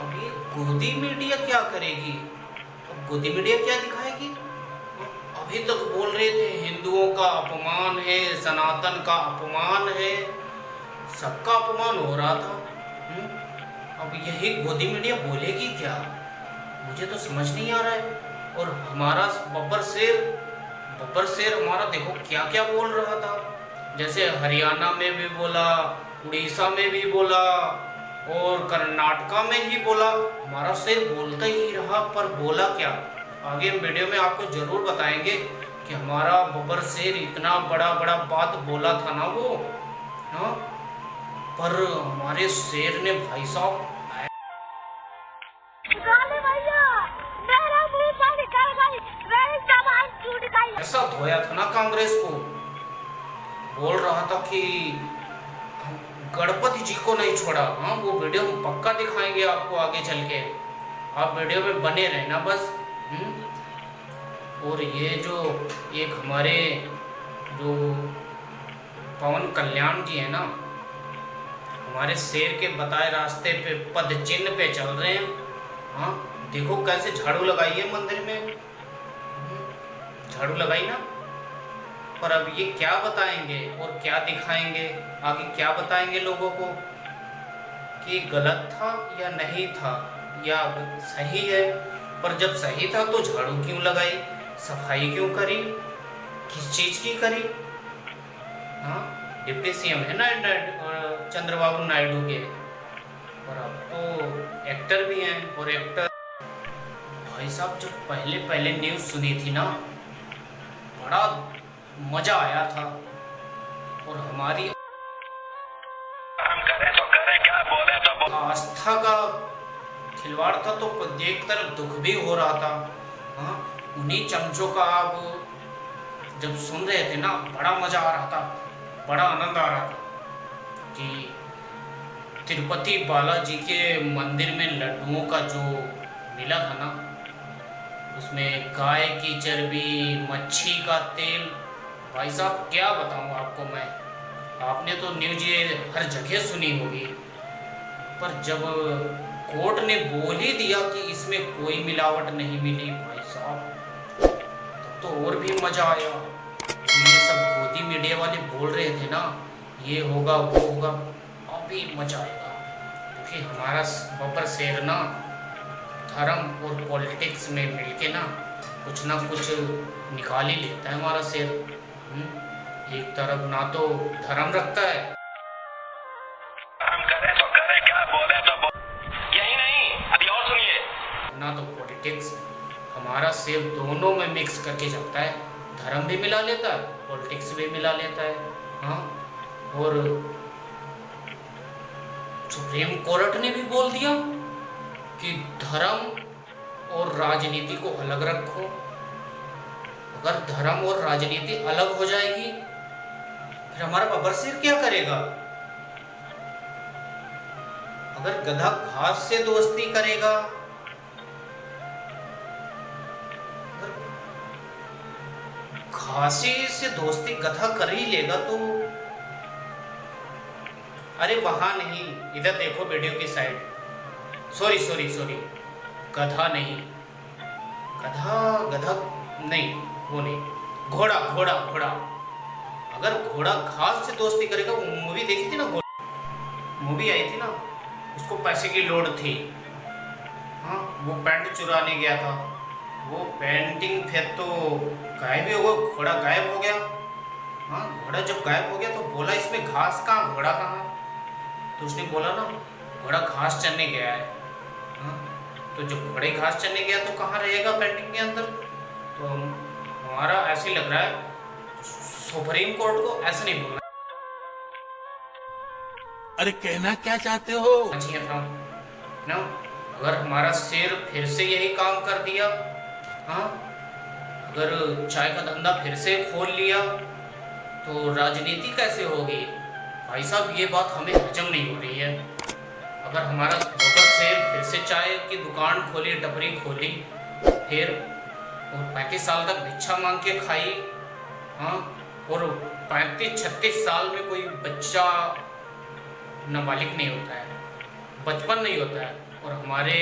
अब ये गोदी मीडिया क्या करेगी? अब गोदी मीडिया क्या दिखाएगी? अभी तक बोल रहे थे हिंदुओं का अपमान है, सनातन का अपमान है, सबका अपमान हो रहा था। अब यही गोदी मीडिया बोलेगी क्या? मुझे तो समझ नहीं आ रहा है। और हमारा बब्बर शेर हमारा देखो क्या क्या बोल रहा था। जैसे हरियाणा में भी बोला, उड़ीसा में भी बोला और कर्नाटका में ही बोला। हमारा शेर बोलता ही रहा, पर बोला क्या? आगे वीडियो में आपको जरूर बताएंगे कि हमारा बब्बर शेर इतना बड़ा बड़ा बात बोला था ना वो, हाँ, पर हमारे शेर ने भाई साहब गाली भैया मेरा मुंह से निकल गई, मेरी जबान छूट गई। ऐसा धोया था ना कांग्रेस को। बोल रहा था कि गणपति जी को नहीं छोड़ा। हाँ, वो वीडियो हम पक्का दिखाएंगे आपको आगे चल के, आप वीडियो में बने रहना बस। और ये जो एक हमारे जो पवन कल्याण जी है ना, हमारे शेर के बताए रास्ते पे पद चिन्ह पे चल रहे हैं। हाँ, देखो कैसे झाड़ू लगाई है मंदिर में, झाड़ू लगाई ना। पर अब ये क्या बताएंगे और क्या दिखाएंगे, आगे क्या बताएंगे लोगों को कि गलत था या नहीं था या सही है। पर जब सही था तो झाड़ू क्यों लगाई, सफाई क्यों करी, किस चीज की करी? हाँ, डिप्टी सीएम है ना चंद्रबाबू नायडू के, और अब तो एक्टर भी हैं। और एक्टर भाई साहब जब पहले पहले न्यूज़ सुनी थी ना, बड़ा मजा आया था। और हमारी हम करें तो करें क्या, बोले तो आस्था का खिलवाड़ था, तो एक तरफ दुख भी हो रहा था। हाँ, उन्हीं चमचों का आप जब सुन रहे थे ना, बड़ा मजा आ रहा था, बड़ा आनंद आ रहा था कि तिरुपति बालाजी के मंदिर में लड्डुओं का जो मिला था ना, उसमें गाय की चर्बी, मच्छी का तेल। भाई साहब क्या बताऊं आपको मैं, आपने तो न्यूज़ ये हर जगह सुनी होगी, पर जब कोर्ट ने बोल ही दिया कि इसमें कोई मिलावट नहीं मिली, भाई साहब तब तो और भी मजा आया। ये सब गोदी मीडिया वाले बोल रहे थे ना, ये होगा वो होगा, अभी मजा आएगा। क्योंकि हमारा बब्बर शेर ना धर्म और पॉलिटिक्स में मिलके ना कुछ निकाल ही लेता है हमारा शेर। एक तरफ ना तो धर्म रखता है, हम करें तो करें क्या, बोले तो यही नहीं, अभी और सुनिए, ना तो पॉलिटिक्स। हमारा शेर दोनों में मिक्स करके चलता है, धर्म भी मिला लेता है, पॉलिटिक्स भी मिला लेता है। हाँ, और सुप्रीम कोर्ट ने भी बोल दिया कि धर्म और राजनीति को अलग रखो। अगर धर्म और राजनीति अलग हो जाएगी, फिर हमारा बब्बर शेर क्या करेगा? अगर गधा घास से दोस्ती करेगा, अगर घासी से दोस्ती गधा कर ही लेगा तो अरे वहां नहीं, इधर देखो वीडियो की साइड। सॉरी, गधा नहीं, गधा नहीं, वो नहीं, घोड़ा। अगर घोड़ा घास से दोस्ती करेगा, वो मूवी देखी थी ना, मूवी आई थी ना, उसको पैसे की लोड थी। हाँ, वो पैंट चुराने गया था, वो पेंटिंग फिर तो गायब ही हो गया, घोड़ा गायब हो गया। हाँ, घोड़ा जब गायब हो गया तो बोला इसमें घास कहाँ, घोड़ा कहाँ? तो उसने बोला ना घोड़ा घास चरने गया है। हाँ, तो जब घोड़े घास चरने गया तो कहाँ रहेगा पेंटिंग के अंदर? तो हमारा ऐसे लग रहा है सुप्रीम कोर्ट को ऐसे नहीं बोलना। अरे कहना क्या चाहते हो? चाहिए था ना, अगर हमारा शेर फिर से यही काम कर दिया, हाँ, अगर चाय का धंधा फिर से खोल लिया तो राजनीति कैसे होगी? भाई साहब ये बात हमें हजम नहीं हो रही है। अगर हमारा बब्बर शेर फिर से चाय की दुकान खोली, टपरी खोली, फिर और 35 साल तक भिक्षा मांग के खाई, हाँ, और 35-36 साल में कोई बच्चा नाबालिग नहीं होता है, बचपन नहीं होता है। और हमारे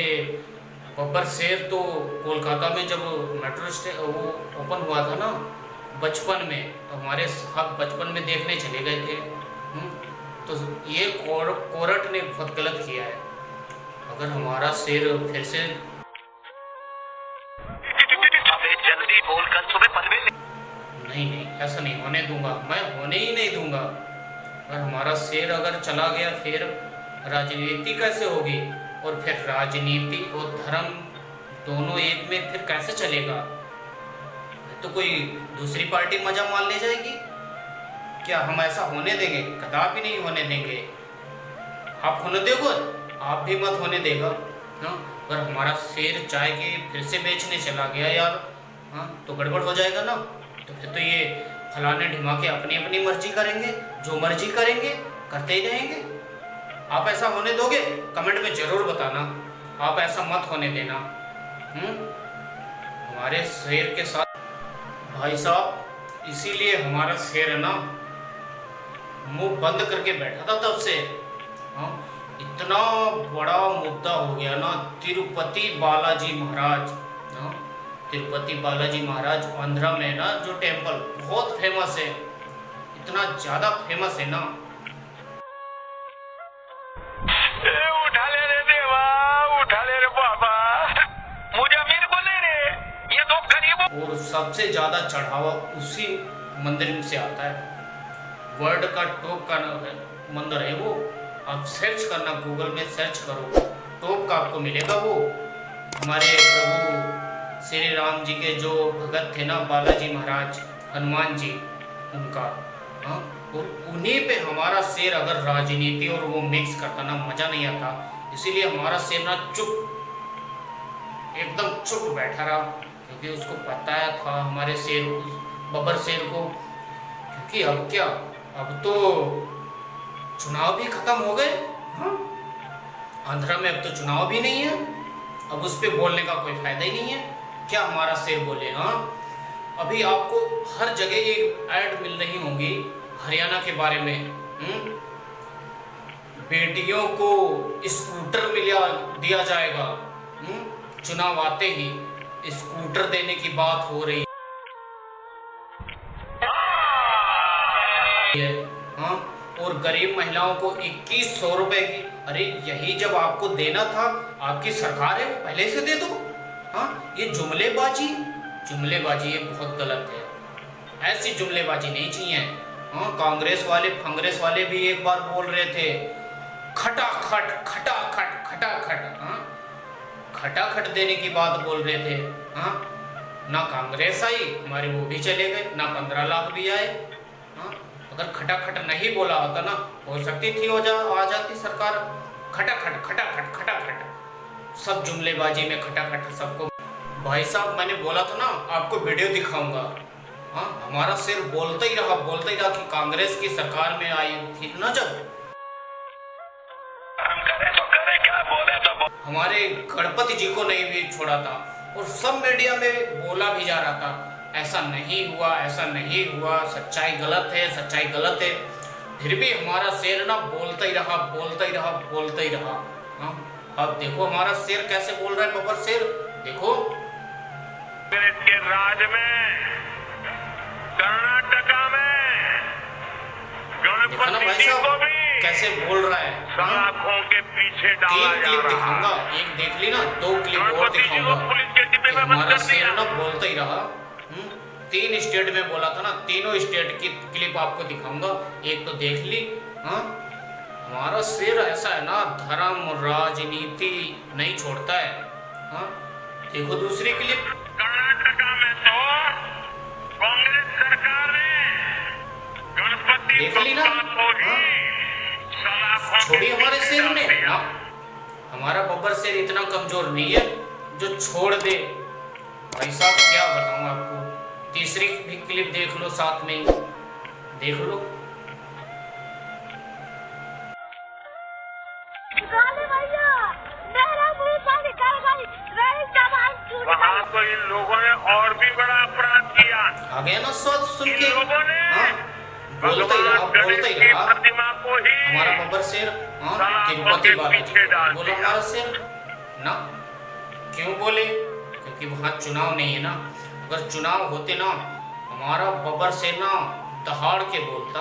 बब्बर शेर तो कोलकाता में जब मेट्रो वो ओपन हुआ था ना बचपन में, तो हमारे साहब बचपन में देखने चले गए थे। तो ये कोर्ट ने बहुत गलत किया है। अगर हमारा शेर फिर से जल्दी बोलकर सुबह परवेज नहीं ऐसा नहीं होने दूंगा, मैं होने ही नहीं दूंगा। अगर हमारा शेर अगर चला गया फिर राजनीति कैसे होगी, और फिर राजनीति और धर्म दोनों एक में फिर कैसे चलेगा? तो कोई दूसरी पार्टी मजा मान ले जाएगी क्या? हम ऐसा होने देंगे? कदापि नहीं होने देंगे। आप होने दोगे? आप भी मत होने देगा ना। अगर हमारा शेर चाय के फिर से बेचने चला गया यार, हाँ तो गड़बड़ हो जाएगा ना। तो फिर तो ये फलाने ढिमाके अपनी अपनी मर्जी करेंगे, जो मर्जी करेंगे करते ही रहेंगे। आप ऐसा होने दोगे? कमेंट में जरूर बताना, आप ऐसा मत होने देना। हमारे शेर के साथ भाई साहब, इसीलिए हमारा शेर है ना मुंह बंद करके बैठा था तब से। हाँ इतना बड़ा मुद्दा हो गया ना, तिरुपति बालाजी महाराज। हाँ तिरुपति बालाजी महाराज आंध्रा में ना जो टेम्पल बहुत फेमस है, इतना ज़्यादा फेमस है ना। उठा ले रे देवा, उठा ले रे बाबा, मुझे अमीर बोले रे, ये तो गरीब। और सबसे ज़्यादा चढ़ावा उसी मंदिर से आता है। वर्ल्ड का टॉप का मंदिर है वो। आप सर्च करना, गूगल में सर्च करो, टॉप का आपको मिलेगा वो। हमारे प्रभु श्री राम जी के जो भगत थे ना बालाजी महाराज, हनुमान जी, उनका। हाँ और उन्हीं पे हमारा शेर अगर राजनीति और वो मिक्स करता ना, मज़ा नहीं आता। इसीलिए हमारा शेर ना चुप, एकदम चुप बैठा रहा, क्योंकि उसको पता था हमारे शेर बब्बर शेर को, क्योंकि अब क्या, अब तो चुनाव भी खत्म हो गए। हाँ आंध्रा में अब तो चुनाव भी नहीं है, अब उस पर बोलने का कोई फायदा ही नहीं है। क्या हमारा शेर बोले? हाँ अभी आपको हर जगह एक ऐड मिल रही होंगी हरियाणा के बारे में। बेटियों को स्कूटर दिया जाएगा। चुनाव आते ही स्कूटर देने की बात हो रही है। हाँ और गरीब महिलाओं को 2100 रुपए की। अरे यही जब आपको देना था, आपकी सरकार है, वो पहले से दे दो। हाँ ये जुमलेबाजी ये बहुत गलत है। ऐसी जुमलेबाजी नहीं चाहिए। हाँ कांग्रेस वाले फंग्रेस वाले भी एक बार बोल रहे थे खटाखट खटाखट खटाखट। हाँ खटाखट देने की बात बोल रहे थे। हाँ ना कांग्रेस आई हमारे, वो भी चले गए, ना 15 लाख भी आए। हाँ अगर खटाखट नहीं बोला होता ना, हो सकती थी आ जाती सरकार। खटाखट खटाखट खटाखट, सब जुमलेबाजी में खटाखट सबको। भाई साहब मैंने बोला था ना आपको वीडियो दिखाऊंगा। हाँ हमारा शेर बोलता ही रहा कि कांग्रेस की सरकार में आई थी ना जब, हम करे तो करे, क्या बोले तो हमारे गणपति जी को नहीं भी छोड़ा था, और सब मीडिया में बोला भी जा रहा था ऐसा नहीं हुआ, ऐसा नहीं हुआ, सच्चाई गलत है, सच्चाई गलत है। फिर भी हमारा शेर ना बोलता ही रहा। हाँ अब देखो हमारा शेर कैसे बोल रहा है, बब्बर शेर देखो। के राज में कर्नाटका में गणपति जी को भी कैसे बोल रहा है। सलाखों के पीछे डाला 3 जा क्लिप रहा दिखाऊंगा, है। एक देख ली ना, 2 क्लिप और गणपति जी को दिखाऊंगा। पुलिस के डिब्बे में बंद हमारा कर शेर दिया। ना बोलता ही रहा। 3 स्टेट में बोला था ना, तीनों स्टेट की क्लिप आपको दिखाऊंगा, एक तो देख ली। हाँ हमारा शेर ऐसा है ना, धर्म राजनीति नहीं छोड़ता है। हाँ देखो दूसरी क्लिप। कर्नाटका में तो कांग्रेस सरकार ने गणपति देख ली ना? बप्पा को ही सलाखों के छोड़ी हमारे पीछे शेर डाल ने दिया। ना, हमारा बब्बर शेर इतना कमजोर नहीं है जो छोड़ दे। भाई साहब क्या बताऊं आपको, तीसरी भी क्लिप देख लो, साथ में ही देख लो। गाली भैया, मेरा मुंह से निकल गई, मेरी जबान छूट वहाँ गई। तो इन लोगों ने और भी बड़ा अपराध किया। आ गया ना स्वाद सुन इन के। लोगों ने हाँ बोलता ही भगवान गणेश की रहा। प्रतिमा को ही हमारा बब्बर शेर, हाँ तिरुपति बालाजी बोला हमारा शेर ना, क्यों बोले? क्योंकि वहाँ चुनाव नहीं है ना। अगर चुनाव होते ना, हमारा बब्बर शेर ना दहाड़ के बोलता,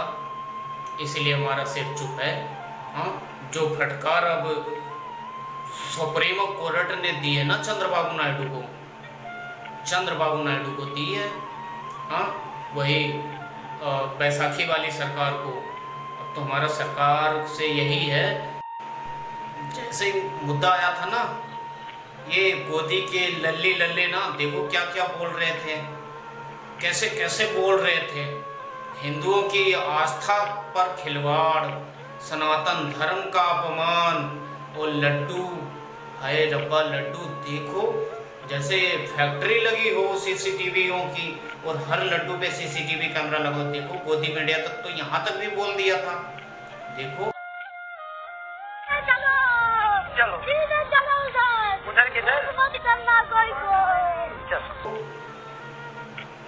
इसलिए हमारा शेर चुप है। हाँ, जो फटकार अब सुप्रीम कोर्ट ने दी है ना चंद्रबाबू नायडू को दी है। हाँ, वही बैसाखी वाली सरकार को। अब तो हमारा सरकार से यही है, जैसे ही मुद्दा आया था ना, ये गोदी के लल्ली लल्ले ना, देखो क्या क्या बोल रहे थे, कैसे कैसे बोल रहे थे। हिंदुओं की आस्था पर खिलवाड़, सनातन धर्म का अपमान, और लड्डू, हाय रब्बा लड्डू देखो, जैसे फैक्ट्री लगी हो सीसीटीवियों की, और हर लड्डू पे सीसीटीवी कैमरा लगा। देखो गोदी मीडिया तक तो यहाँ तक भी बोल दिया था। देखो चलो सीधे चलो उधर किधर? मत करना कोई को। चलो।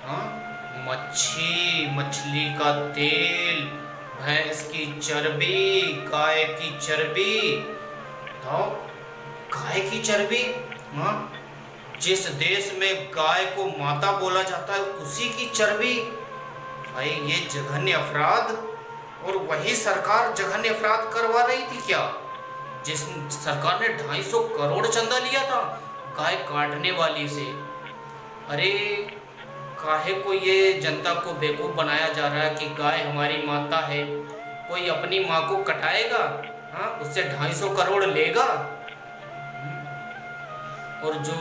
हाँ, मछली का तेल, भैंस की चर्बी, गाय की चर्बी, बताओ गाय की चर्बी। हाँ, जिस देश में गाय को माता बोला जाता है उसी की चर्बी। भाई ये जघन्य अपराध, और वही सरकार जघन्य अपराध करवा रही थी क्या? जिस सरकार ने 250 करोड़ चंदा लिया था गाय काटने वाली से। अरे काहे को ये जनता को बेवकूफ बनाया जा रहा है कि गाय हमारी माता है। कोई अपनी माँ को कटाएगा? हाँ, उससे 250 करोड़ लेगा। और जो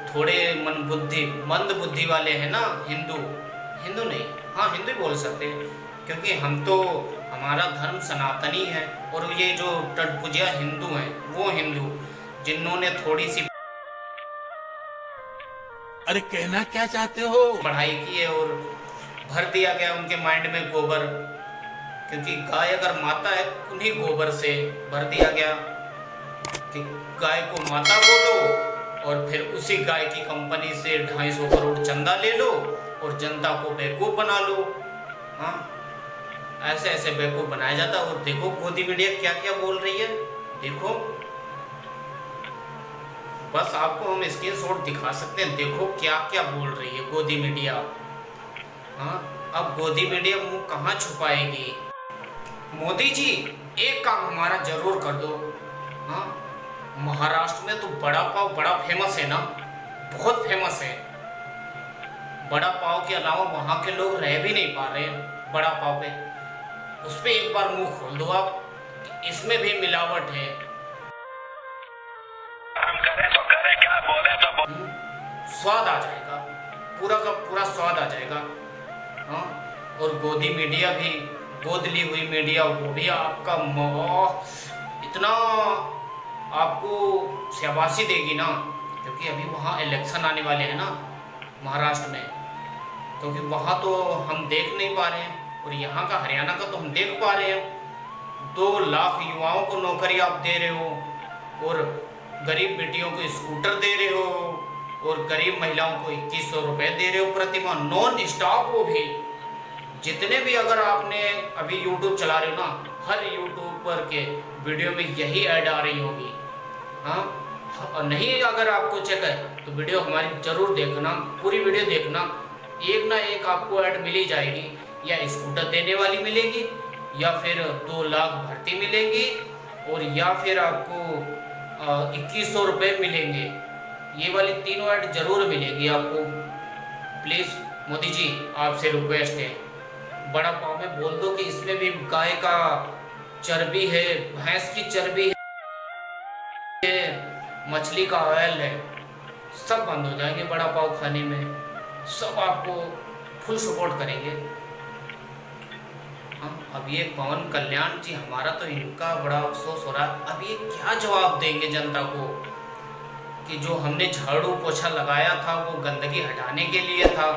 थोड़े मंद बुद्धि वाले हैं ना, हिंदू नहीं, हाँ हिंदू बोल सकते हैं, क्योंकि हम तो, हमारा धर्म सनातनी है। और ये जो टटपुजिया हिंदू हैं, वो हिंदू जिन्होंने थोड़ी सी अरे कहना क्या चाहते हो? पढ़ाई की है, और भर दिया गया उनके माइंड में गोबर, क्योंकि गाय अगर माता है, उन्हीं गोबर से भर दिया गया कि गाय को माता बोलो, और फिर उसी गाय की कंपनी से 250 करोड़ चंदा ले लो और जनता को बेवकूफ़ बना लो। हाँ, ऐसे ऐसे बेवकूफ़ बनाया जाता है। और देखो गोदी मीडिया क्या क्या बोल रही है, देखो, बस आपको हम स्क्रीनशॉट दिखा सकते हैं। देखो क्या क्या बोल रही है गोदी मीडिया। हाँ, अब गोदी मीडिया मुंह कहाँ छुपाएगी? मोदी जी एक काम हमारा जरूर कर दो। हाँ, महाराष्ट्र में तो बड़ा पाव बड़ा फेमस है ना, बहुत फेमस है। बड़ा पाव के अलावा वहाँ के लोग रह भी नहीं पा रहे हैं बड़ा पाव पे। उस पर एक बार मुंह खोल दो आप, इसमें भी मिलावट है। हम करें तो करें, क्या बोले तो बोले। स्वाद आ जाएगा, पूरा का पूरा स्वाद आ जाएगा। हाँ, और गोदी मीडिया भी, गोद ली हुई मीडिया, वो भी आपका इतना आपको शाबाशी देगी ना, क्योंकि अभी वहाँ इलेक्शन आने वाले हैं ना महाराष्ट्र में, क्योंकि वहाँ तो हम देख नहीं पा रहे हैं, और यहाँ का हरियाणा का तो हम देख पा रहे हैं। 2 लाख युवाओं को नौकरी आप दे रहे हो, और गरीब बेटियों को स्कूटर दे रहे हो, और गरीब महिलाओं को 2100 रुपये दे रहे हो प्रतिमाह, नॉन स्टॉप। वो भी जितने भी, अगर आपने अभी यूट्यूब चला रहे हो ना, हर यूट्यूबर के वीडियो में यही ऐड आ रही होगी। हाँ, और नहीं अगर आपको चेक है तो वीडियो हमारी जरूर देखना, पूरी वीडियो देखना, एक ना एक आपको ऐड मिल ही जाएगी। या स्कूटर देने वाली मिलेगी, या फिर 2 लाख भर्ती मिलेगी, और या फिर आपको 2100 रुपये मिलेंगे। ये वाली तीनों ऐड जरूर मिलेगी आपको। प्लीज़ मोदी जी आपसे रिक्वेस्ट है, बड़ा पाव में बोल दो कि इसमें भी गाय का चर्बी है, भैंस की चर्बी है, मछली का ऑयल है, सब बंद हो जाएंगे बड़ा पाव खाने में। सब आपको फुल सपोर्ट करेंगे हम। अब ये पवन कल्याण जी, हमारा तो इनका बड़ा अफसोस हो रहा है। अब ये क्या जवाब देंगे जनता को कि जो हमने झाड़ू पोछा लगाया था वो गंदगी हटाने के लिए था।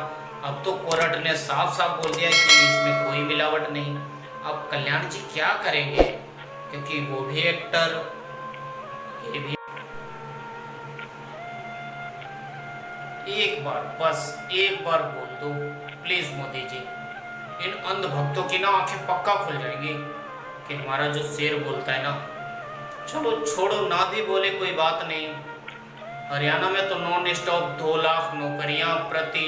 अब तो कोर्ट ने साफ साफ बोल दिया कि इसमें कोई मिलावट नहीं। अब कल्याण जी क्या करेंगे, क्योंकि वो भी एक्टर, ये भी। एक बार, बस एक बार बोल दो प्लीज मोदी जी, इन अंधभक्तों की ना आंखें पक्का खुल जाएंगी। कि हमारा जो शेर बोलता है ना, चलो छोड़ो ना भी बोले कोई बात नहीं, हरियाणा में तो नॉन स्टॉप 2 लाख नौकरियां प्रति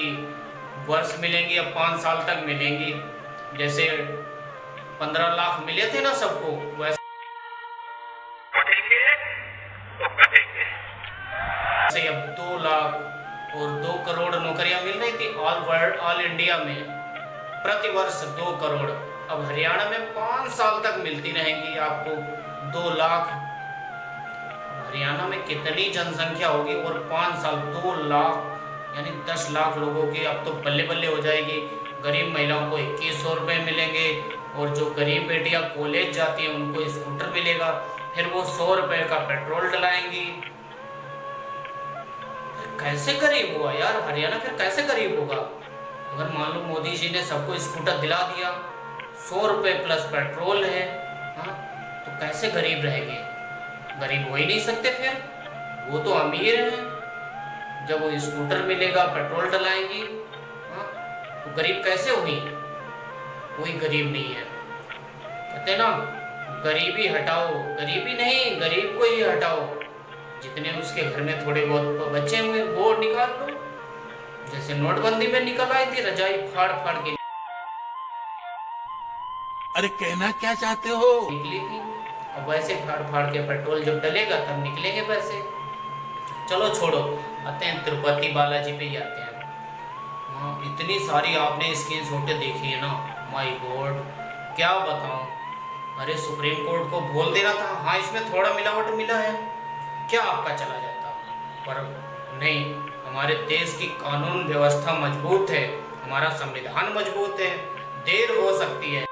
वर्ष मिलेंगी, अब 5 साल तक मिलेंगी। जैसे 15 लाख मिले थे ना सबको, वैसे अब 2 लाख और 2 करोड़ नौकरियां मिल रही थी ऑल इंडिया में, प्रति वर्ष 2 करोड़। अब हरियाणा में 5 साल तक मिलती रहेंगी आपको 2 लाख। हरियाणा में कितनी जनसंख्या होगी, और 5 साल 2 लाख यानी 10 लाख लोगों की अब तो बल्ले बल्ले हो जाएगी। गरीब महिलाओं को 2100 रुपये मिलेंगे, और जो गरीब बेटियां कॉलेज जाती हैं उनको स्कूटर मिलेगा, फिर वो 100 रुपये का पेट्रोल डलाएंगी। कैसे गरीब हुआ यार हरियाणा, फिर कैसे गरीब होगा? अगर मान लो मोदी जी ने सबको स्कूटर दिला दिया, 100 रुपये प्लस पेट्रोल है, हाँ, तो कैसे गरीब रहेंगे? गरीब हो ही नहीं सकते, फिर वो तो अमीर हैं। जब वो स्कूटर मिलेगा, पेट्रोल डलाएंगी, हाँ, तो गरीब कैसे हुई? कोई गरीब नहीं है। कहते ना, गरीबी हटाओ, गरीबी नहीं, गरीब को ही हटाओ। जितने उसके घर में थोड़े बहुत बच्चे हुए वो निकाल लो, जैसे नोटबंदी में निकल आई थी, रजाई फाड़ फाड़ के अरे कहना क्या चाहते हो? निकली थी। अब वैसे फाड़ फाड़ के पेट्रोल जब डलेगा तब निकलेंगे पैसे। चलो छोड़ो, आते हैं तिरुपति बालाजी पे ही आते हैं। हाँ, इतनी सारी आपने स्क्रीनशॉटें देखी है ना, माय गॉड क्या बताऊं। अरे सुप्रीम कोर्ट को बोल देना था, हाँ इसमें थोड़ा मिलावट मिला है, क्या आपका चला जाता, पर नहीं। हमारे देश की कानून व्यवस्था मजबूत है, हमारा संविधान मजबूत है, देर हो सकती है।